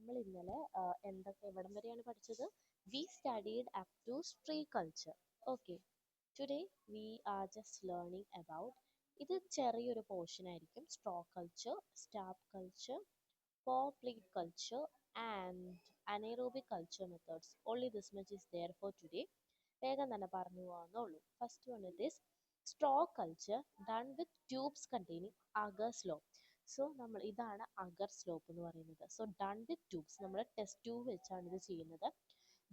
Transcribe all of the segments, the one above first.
നമ്മൾ ഇന്നലെ എവിടം വരെയാണ് പഠിച്ചത്? We studied up to tree culture. Okay. Today we are just learning about ഇത് ചെറിയൊരു പോർഷൻ ആയിരിക്കും. Straw culture, staff culture, paw plate culture and anaerobic culture methods. Only this much is there for today. വേഗം തന്നെ പറഞ്ഞു പോകാവുന്നുള്ളൂ. First one it is straw culture done with tubes containing agar slope. So ഇതാണ് agar slope എന്ന് പറയുന്നത്. So done with tubes, നമ്മൾ test tube വെച്ചാണ് ഇത് ചെയ്യുന്നത്.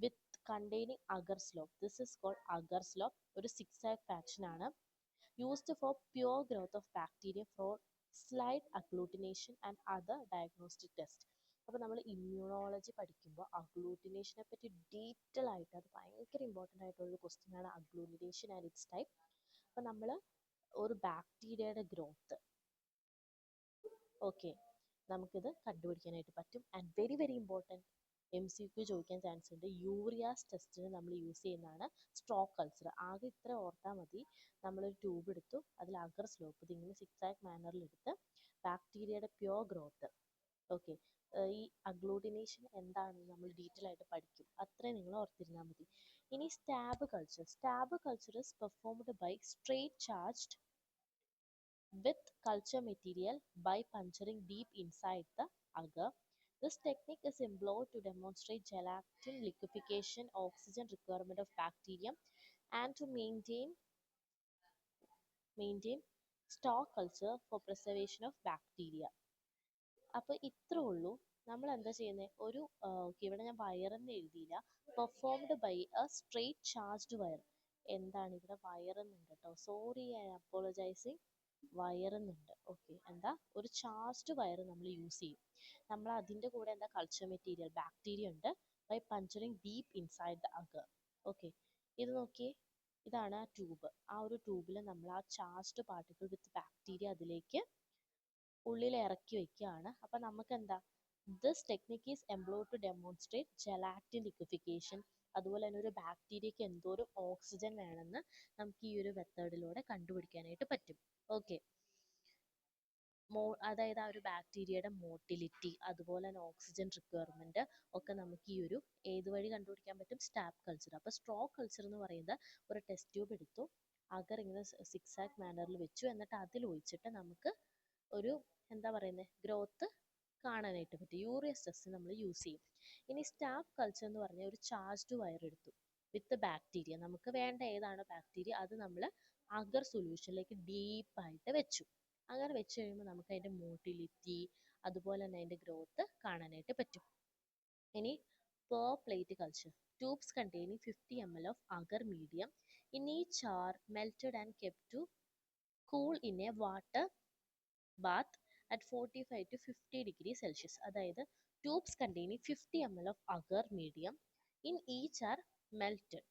With containing agar slope, this is called agar slope. ഒരു സിക്സ് ആക് pattern ആണ്. Used for pure growth of bacteria for slide agglutination and other diagnostic test. അപ്പോൾ നമ്മൾ ഇമ്മ്യൂണോളജി പഠിക്കുമ്പോൾ അഗ്ലൂട്ടിനേഷനെ പറ്റി ഡീറ്റെയിൽ ആയിട്ട്, അത് ഭയങ്കര ഇമ്പോർട്ടൻ്റ് ആയിട്ടുള്ളൊരു ക്വസ്റ്റ്യൻ ആണ് അഗ്ലൂട്ടിനേഷൻ ആൻഡ് ഇറ്റ്സ് ടൈപ്പ്. അപ്പോൾ നമ്മൾ ഒരു ബാക്ടീരിയയുടെ ഗ്രോത്ത് നമുക്കിത് കണ്ടുപിടിക്കാനായിട്ട് പറ്റും. And very very important, MCQ ചോദിക്കാൻ ചാൻസ് ഉണ്ട്. യൂറിയാസ് ടെസ്റ്റിന് നമ്മൾ യൂസ് ചെയ്യുന്നതാണ് സ്ട്രോ കൾച്ചർ. ആകെ ഇത്ര ഓർത്താൽ മതി. നമ്മളൊരു ട്യൂബ് എടുത്തു, അതിൽ അഗർ സ്ലോപ്പ് ഇതിങ്ങനെ സിക്സ് ആക് മാനറിൽ എടുത്ത് ബാക്ടീരിയയുടെ പ്യുവർ ഗ്രോത്ത്. ഈ അഗ്ലൂട്ടിനേഷൻ എന്താണെന്ന് നമ്മൾ ഡീറ്റെയിൽ ആയിട്ട് പഠിക്കും. അത്രയും നിങ്ങൾ ഓർത്തിരുന്നാൽ മതി. ഇനി stab culture. Stab culture is performed by straight charged with culture material by puncturing deep inside the agar. This technique is employed to demonstrate gelatin liquefaction, oxygen requirement of bacterium, and to maintain stock culture for preservation of bacteria. അപ്പോൾ ഇത്രേ ഉള്ളൂ. നമ്മൾ എന്താ ചെയ്യുന്നത്? ഒരു ഇവിടെ ഞാൻ വയറെന്ന് എഴുതിയില്ല, performed by a straight charged wire. എന്താണ് ഇവിടെ വയറെന്നുണ്ട് കേട്ടോ, സോറി, ഐ അപ്പോളജൈസിങ്. വയറെന്നുണ്ട്. എന്താ, ഒരു ചാർജ്ഡ് വയർ നമ്മൾ യൂസ് ചെയ്യും. നമ്മൾ അതിൻ്റെ കൂടെ എന്താ, കൾച്ചർ മെറ്റീരിയൽ ബാക്ടീരിയ ഉണ്ട്. ബൈ പഞ്ചറിങ് ഡീപ്പ് ഇൻസൈഡ് ദ അഗർ. ഇത് നോക്കിയേ, ഇതാണ് ആ ട്യൂബ്. ആ ഒരു ട്യൂബിൽ നമ്മൾ ആ ചാർജ്ഡ് പാർട്ടിക്കിൾ വിത്ത് ബാക്ടീരിയ അതിലേക്ക് ഉള്ളിൽ ഇറക്കി വെക്കുകയാണ്. അപ്പം നമുക്ക് എന്താ, this technique is employed to demonstrate gelatin liquefaction. അതുപോലെ തന്നെ ഒരു ബാക്ടീരിയയ്ക്ക് എന്തോരം ഓക്സിജൻ വേണമെന്ന് നമുക്ക് ഈ ഒരു മെത്തേഡിലൂടെ കണ്ടുപിടിക്കാനായിട്ട് പറ്റും. അതായത് ആ ഒരു ബാക്ടീരിയയുടെ മോട്ടിലിറ്റി, അതുപോലെ തന്നെ ഓക്സിജൻ റിക്വയർമെൻറ്റ് ഒക്കെ നമുക്ക് ഈ ഒരു ഏത് വഴി കണ്ടുപിടിക്കാൻ പറ്റും? Stab culture. അപ്പോൾ സ്ട്രോ കൾച്ചർ എന്ന് പറയുന്നത് ഒരു ടെസ്റ്റ് ട്യൂബ് എടുത്തു, അഗർ ഇങ്ങനെ സിക്സ് ആക് മാനറിൽ വെച്ചു, എന്നിട്ട് അതിൽ ഒഴിച്ചിട്ട് നമുക്ക് ഒരു എന്താ പറയുന്നത്, ഗ്രോത്ത് കാണാനായിട്ട് പറ്റും. യൂറിയസ് ടെസ്റ്റ് നമ്മൾ യൂസ് ചെയ്യും. ഇനി സ്റ്റാബ് കൾച്ചർ എന്ന് പറഞ്ഞാൽ ഒരു ചാർജ്ഡ് വയർ എടുത്തു വിത്ത് ബാക്ടീരിയ, നമുക്ക് വേണ്ട ഏതാണോ ബാക്ടീരിയ അത് നമ്മൾ അഗർ സൊല്യൂഷനിലേക്ക് ഡീപ്പായിട്ട് വെച്ചു. അങ്ങനെ വെച്ച് കഴിയുമ്പോൾ നമുക്ക് അതിൻ്റെ മോട്ടിലിറ്റി, അതുപോലെ തന്നെ അതിൻ്റെ ഗ്രോത്ത് കാണാനായിട്ട് പറ്റും. ഇനി per plate culture. Tubes containing 50 ml of agar medium in each are melted and kept to cool in a water bath at 45 to 50 degrees Celsius. അതായത് tubes containing 50 ml of agar medium in each are melted.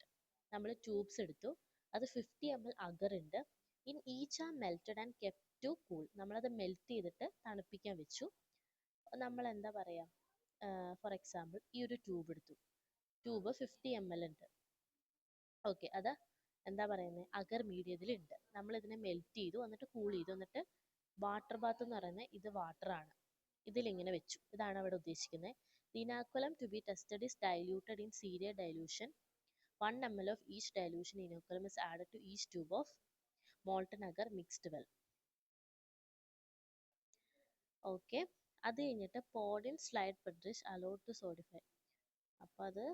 നമ്മൾ tubes എടുത്തു, അത് 50 ml agar ഉണ്ട്. In each are melted and kept to cool. നമ്മളത് melt ചെയ്തിട്ട് തണുപ്പിക്കാൻ വെച്ചു. നമ്മൾ എന്താ പറയുക, ഫോർ എക്സാമ്പിൾ ഈ ഒരു ട്യൂബ് എടുത്തു, ട്യൂബ് 50 ml ഉണ്ട്. അത് എന്താ പറയുന്നത്, അഗർ മീഡിയത്തിലുണ്ട്. നമ്മളിതിനെ മെൽറ്റ് ചെയ്തു, എന്നിട്ട് കൂൾ ചെയ്തു, എന്നിട്ട് വാട്ടർ ബാത്ത് എന്ന് പറയുന്നത് ഇത് വാട്ടറാണ്, ഇതിലിങ്ങനെ വെച്ചു. ഇതാണ് അവിടെ ഉദ്ദേശിക്കുന്നത്. The inoculum to be tested is diluted in serial dilution. 1 ml of each dilution inoculum is added to each tube of molten agar mixed well. അത് കഴിഞ്ഞിട്ട് poured in slide petrish allowed to solidify. അപ്പോൾ അത്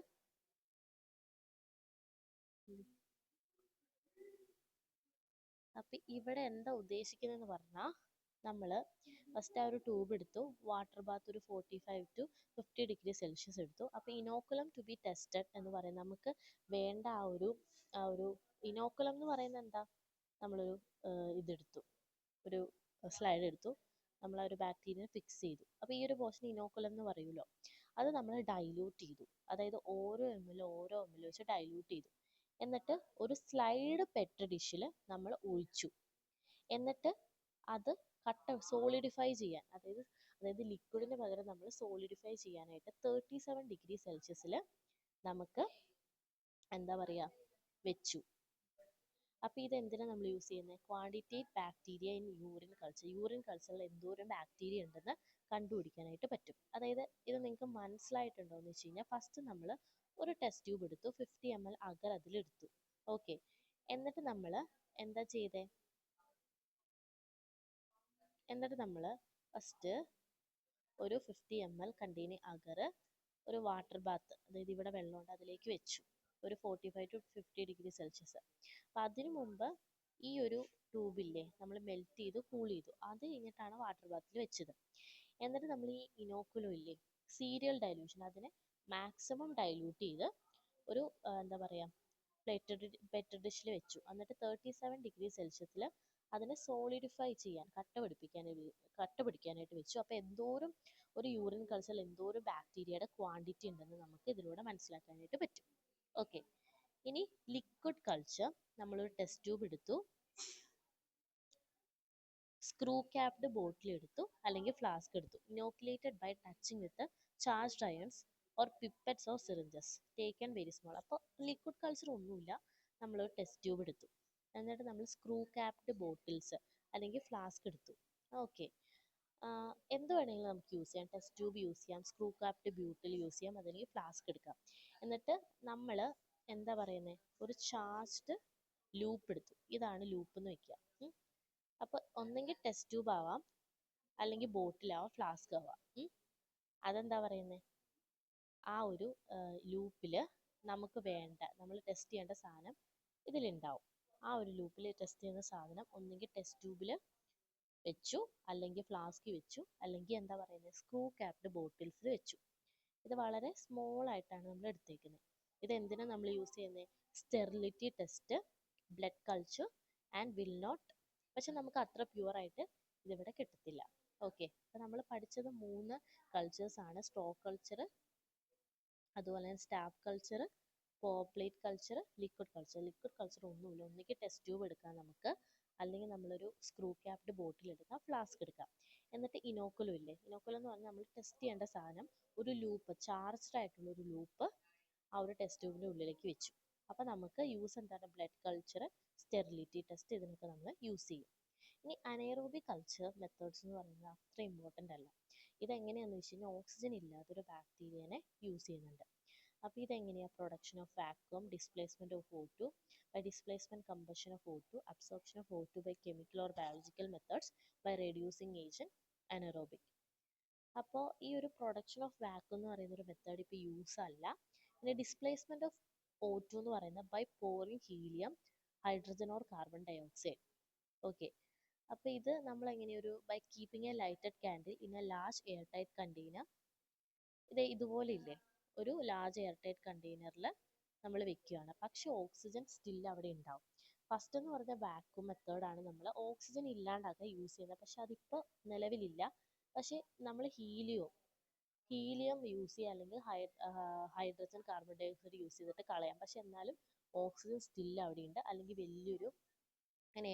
അപ്പം ഇവിടെ എന്താ ഉദ്ദേശിക്കുന്നതെന്ന് പറഞ്ഞാൽ, നമ്മൾ ഫസ്റ്റ് ആ ഒരു ട്യൂബ് എടുത്തു, വാട്ടർ ബാത്ത് ഒരു 45 to 50 ഡിഗ്രി സെൽഷ്യസ് എടുത്തു. അപ്പോൾ ഇനോക്കുലം ടു ബി ടെസ്റ്റഡ് എന്ന് പറയുന്നത്, നമുക്ക് വേണ്ട ആ ഒരു ഇനോക്കുലം എന്ന് പറയുന്നത് എന്താ, നമ്മളൊരു ഇതെടുത്തു, ഒരു സ്ലൈഡ് എടുത്തു, നമ്മൾ ആ ഒരു ബാക്ടീരിയ ഫിക്സ് ചെയ്തു. അപ്പോൾ ഈ ഒരു പോർഷൻ ഇനോക്കുലം എന്ന് പറയുമല്ലോ, അത് നമ്മൾ ഡൈല്യൂട്ട് ചെയ്തു. അതായത് ഓരോ എം എൽ വെച്ച് ഡൈല്യൂട്ട് ചെയ്തു. എന്നിട്ട് ഒരു സ്ലൈഡ് പെട്രി ഡിഷിൽ നമ്മൾ ഒഴിച്ചു. എന്നിട്ട് അത് സോളിഡിഫൈ ചെയ്യാൻ, അതായത് ലിക്വിഡിന് പകരം നമ്മൾ സോളിഡിഫൈ ചെയ്യാനായിട്ട് 37 ഡിഗ്രി സെൽഷ്യസിൽ നമുക്ക് എന്താ പറയുക വെച്ചു. അപ്പോൾ ഇത് എന്തിനാണ് നമ്മൾ യൂസ് ചെയ്യുന്നത്? Quantitate bacteria in urine culture. Urine കൾച്ചറിൽ എന്തോരം ബാക്ടീരിയ ഉണ്ടെന്ന് കണ്ടുപിടിക്കാനായിട്ട് പറ്റും. അതായത് ഇത് നിങ്ങൾക്ക് മനസ്സിലായിട്ടുണ്ടോ എന്ന് വെച്ച് കഴിഞ്ഞാൽ ഫസ്റ്റ് നമ്മൾ ഒരു ടെസ്റ്റ് ട്യൂബ് എടുത്തു, 50 ml അകർ അതിലെടുത്തു. ഓക്കെ, എന്നിട്ട് നമ്മൾ എന്താ ചെയ്തേ? എന്നിട്ട് നമ്മൾ ഫസ്റ്റ് ഒരു 50 ml കണ്ടെയ്നർ അകർ ഒരു വാട്ടർ ബാത്ത്, അതായത് ഇവിടെ വെള്ളമുണ്ട്, അതിലേക്ക് വെച്ചു ഒരു 45 to 50 ഡിഗ്രി സെൽഷ്യസ്. അപ്പം അതിനു മുമ്പ് ഈ ഒരു ട്യൂബില്ലേ നമ്മൾ മെൽറ്റ് ചെയ്തു കൂൾ ചെയ്തു, അത് കഴിഞ്ഞിട്ടാണ് വാട്ടർ ബാത്തിൽ വെച്ചത്. എന്നിട്ട് നമ്മൾ ഈ ഇനോക്കുലം ഇല്ലേ, സീരിയൽ ഡൈല്യൂഷൻ, അതിനെ മാക്സിമം ഡൈല്യൂട്ട് ചെയ്ത് ഒരു എന്താ പറയുക പെറ്റർ ഡിഷിൽ വെച്ചു. എന്നിട്ട് 37 ഡിഗ്രി സെൽഷ്യസിൽ അതിനെ സോളിഡിഫൈ ചെയ്യാൻ, കട്ട പിടിക്കാനായിട്ട് വെച്ചു. അപ്പോൾ എന്തോരം ഒരു യൂറിൻ കൾച്ചറിൽ എന്തോരം ബാക്ടീരിയയുടെ ക്വാണ്ടിറ്റി ഉണ്ടെന്ന് നമുക്ക് ഇതിലൂടെ മനസ്സിലാക്കാനായിട്ട് പറ്റും. ഓക്കെ, ഇനി ലിക്വിഡ് കൾച്ചർ, നമ്മളൊരു ടെസ്റ്റ് ട്യൂബ് എടുത്തു, സ്ക്രൂ ക്യാപ്ഡ് ബോട്ടിൽ എടുത്തു അല്ലെങ്കിൽ ഫ്ലാസ്ക് എടുത്തു. Inoculated by touching with charged irons or pipettes or syringes taken very small. അപ്പോൾ ലിക്വിഡ് കൾച്ചർ ഒന്നുമില്ല, നമ്മളൊരു ടെസ്റ്റ് ട്യൂബ് എടുത്തു, എന്നിട്ട് നമ്മൾ സ്ക്രൂ ക്യാപ്ഡ് ബോട്ടിൽസ് അല്ലെങ്കിൽ ഫ്ലാസ്ക് എടുത്തു. ഓക്കെ, എന്ത് വേണമെങ്കിലും നമുക്ക് യൂസ് ചെയ്യാം, ടെസ്റ്റ് ട്യൂബ് യൂസ് ചെയ്യാം, സ്ക്രൂ ക്യാപ്ഡ് ബോട്ടിൽ യൂസ് ചെയ്യാം, അല്ലെങ്കിൽ ഫ്ലാസ്ക് എടുക്കാം. എന്നിട്ട് നമ്മൾ എന്താ പറയുന്നത്, ഒരു ചാർജ്ഡ് ലൂപ്പ് എടുത്തു, ഇതാണ് ലൂപ്പ് എന്ന് വെക്കുക. അപ്പോൾ ഒന്നെങ്കിൽ ടെസ്റ്റ് ട്യൂബ് ആവാം, അല്ലെങ്കിൽ ബോട്ടിലാവാം, ഫ്ലാസ്ക് ആവാം. അതെന്താ പറയുന്നത്, ആ ഒരു ലൂപ്പിൽ നമുക്ക് വേണ്ട, നമ്മൾ ടെസ്റ്റ് ചെയ്യേണ്ട സാധനം ഇതിലുണ്ടാവും. ആ ഒരു ലൂപ്പിൽ ടെസ്റ്റ് ചെയ്യുന്ന സാധനം ഒന്നെങ്കിൽ ടെസ്റ്റ് ട്യൂബിൽ വെച്ചു, അല്ലെങ്കിൽ ഫ്ലാസ്കിൽ വെച്ചു, അല്ലെങ്കിൽ എന്താ പറയുന്നത് സ്ക്രൂ ക്യാപ്ഡ് ബോട്ടിൽസിൽ വെച്ചു. ഇത് വളരെ സ്മോൾ ആയിട്ടാണ് നമ്മൾ എടുത്തേക്കുന്നത്. ഇത് എന്തിനാണ് നമ്മൾ യൂസ് ചെയ്യുന്നത്? Sterility test, blood culture and will not. പക്ഷെ നമുക്ക് അത്ര പ്യുവറായിട്ട് ഇതിവിടെ കിട്ടത്തില്ല. ഓക്കെ, അപ്പോൾ നമ്മൾ പഠിച്ചത് 3 കൾച്ചേഴ്സാണ്: സ്ട്രോക്ക് കൾച്ചർ, അതുപോലെ തന്നെ stab culture, pour plate culture, liquid culture. Liquid culture ഒന്നുമില്ല, ഒന്നുകിൽ ടെസ്റ്റ് ട്യൂബ് എടുക്കാം നമുക്ക്, അല്ലെങ്കിൽ നമ്മളൊരു സ്ക്രൂ ക്യാപ്ഡ് ബോട്ടിൽ എടുക്കാം, ഫ്ലാസ്ക് എടുക്കാം. എന്നിട്ട് ഇനോക്കുലം ഇല്ലേ, ഇനോക്കുലം എന്ന് പറഞ്ഞാൽ നമ്മൾ ടെസ്റ്റ് ചെയ്യേണ്ട സാധനം ഒരു ലൂപ്പ്, ചാർജ്ഡ് ആയിട്ടുള്ള ഒരു ലൂപ്പ് ആ ഒരു ടെസ്റ്റ് ട്യൂബിൻ്റെ ഉള്ളിലേക്ക് വെച്ചു. അപ്പോൾ നമുക്ക് യൂസ് എന്താണ്, ബ്ലഡ് കൾച്ചർ, സ്റ്റെറിലിറ്റി ടെസ്റ്റ്, ഇതിനൊക്കെ നമ്മൾ യൂസ് ചെയ്യും. ഇനി അനൈറോബിക് കൾച്ചർ മെത്തേഡ്സ് എന്ന് പറയുന്നത് അത്ര ഇമ്പോർട്ടൻ്റ് അല്ല. ഇതെങ്ങനെയാണെന്ന് വെച്ച് കഴിഞ്ഞാൽ ഓക്സിജൻ ഇല്ലാത്തൊരു ബാക്ടീരിയനെ യൂസ് ചെയ്യുന്നുണ്ട്. അപ്പോൾ ഇതെങ്ങനെയാണ്? Production of vacuum, displacement of O2 by displacement combustion of O2, absorption of O2 by chemical or biological methods by reducing agent, anaerobic. അപ്പോൾ ഈ ഒരു പ്രൊഡക്ഷൻ ഓഫ് വാക്വം എന്ന് പറയുന്ന ഒരു മെത്തേഡ് ഇപ്പോൾ യൂസ് അല്ല. പിന്നെ ഡിസ്പ്ലേസ്മെൻറ്റ് ഓഫ് O2 എന്ന് പറയുന്നത് by pouring helium, hydrogen or carbon dioxide. Okay, അപ്പോൾ ഇത് നമ്മൾ എങ്ങനെയൊരു by keeping a lighted candle in a large airtight container. ഇത് ഇതുപോലെ ഇല്ലേ, ഒരു ലാർജ് എയർ ടൈറ്റ് കണ്ടെയ്നറിൽ നമ്മൾ വെക്കുകയാണ്, പക്ഷെ ഓക്സിജൻ സ്റ്റിൽ അവിടെ ഉണ്ടാവും. ഫസ്റ്റ് എന്ന് പറഞ്ഞ വാക്വം മെത്തേഡാണ് നമ്മൾ ഓക്സിജൻ ഇല്ലാണ്ടാക്കാൻ യൂസ് ചെയ്യുന്നത്, പക്ഷെ അതിപ്പോൾ നിലവിലില്ല. പക്ഷേ നമ്മൾ ഹീലിയം യൂസ് ചെയ്യുക, അല്ലെങ്കിൽ ഹൈഡ്രജൻ കാർബൺ ഡയോക്സൈഡ് യൂസ് ചെയ്തിട്ട് കളയാം. പക്ഷെ എന്നാലും ഓക്സിജൻ സ്റ്റിൽ അവിടെ ഉണ്ട്. അല്ലെങ്കിൽ വലിയൊരു അങ്ങനെ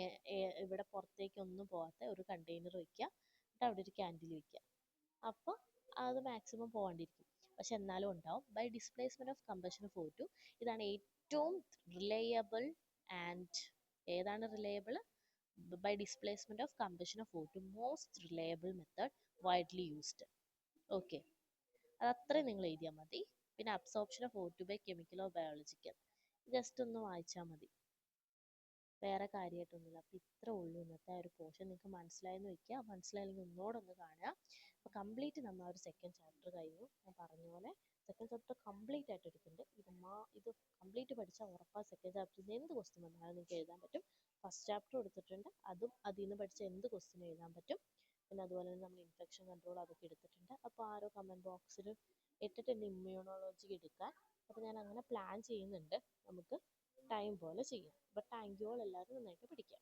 ഇവിടെ പുറത്തേക്കൊന്നും പോകാത്ത ഒരു കണ്ടെയ്നർ വയ്ക്കുക, എന്നിട്ട് അവിടെ ഒരു ക്യാൻഡിൽ വയ്ക്കുക. അപ്പോൾ അത് മാക്സിമം പോകാണ്ടിരിക്കും, പക്ഷെ എന്നാലും ഉണ്ടാവും. By displacement of combustion of O2, ഇതാണ് ഏറ്റവും റിലയബിൾ. ആൻഡ് ഏതാണ് reliable? By displacement of combustion of O2, most reliable method, widely used. Okay, അതത്രയും നിങ്ങൾ എഴുതിയാൽ മതി. പിന്നെ absorption of O2 by chemical or biological, just ഒന്ന് വായിച്ചാൽ മതി, വേറെ കാര്യമായിട്ടൊന്നുമില്ല. അപ്പോൾ ഇത്രേ ഉള്ളൂ ഇന്നത്തെ ഒരു പോർഷൻ. നിങ്ങൾക്ക് മനസ്സിലായെന്ന് വയ്ക്കുക, മനസ്സിലായില്ലെങ്കിൽ ഒന്നുകൂടെ കാണുക. അപ്പോൾ കംപ്ലീറ്റ് നമ്മൾ ആ ഒരു സെക്കൻഡ് ചാപ്റ്റർ കഴിഞ്ഞു. ഞാൻ പറഞ്ഞ പോലെ സെക്കൻഡ് ചാപ്റ്റർ കംപ്ലീറ്റ് ആയിട്ട് എടുക്കുന്നുണ്ട്. ഇത് കംപ്ലീറ്റ് പഠിച്ചാൽ ഉറപ്പാണ് സെക്കൻഡ് ചാപ്റ്ററിൽ എന്ത് ക്വസ്റ്റ്യൻ വന്നാലും നിങ്ങൾക്ക് എഴുതാൻ പറ്റും. ഫസ്റ്റ് ചാപ്റ്റർ എടുത്തിട്ടുണ്ട്, അതും അതിൽ നിന്ന് പഠിച്ച എന്ത് ക്വസ്റ്റ്യൻ എഴുതാൻ പറ്റും. പിന്നെ അതുപോലെ തന്നെ നമ്മൾ ഇൻഫെക്ഷൻ കൺട്രോൾ അതൊക്കെ എടുത്തിട്ടുണ്ട്. അപ്പോൾ ആരോ കമൻറ്റ് ബോക്സിൽ ഇട്ടിട്ടുണ്ട് ഇമ്മ്യൂണോളജി എടുക്കാൻ. അപ്പോൾ ഞാൻ അങ്ങനെ പ്ലാൻ ചെയ്യുന്നുണ്ട്, നമുക്ക് ടൈം പോലെ ചെയ്യാം. അപ്പോൾ താങ്ക് യു ഓൾ, എല്ലാവരും നന്നായിട്ട് പഠിക്കാം.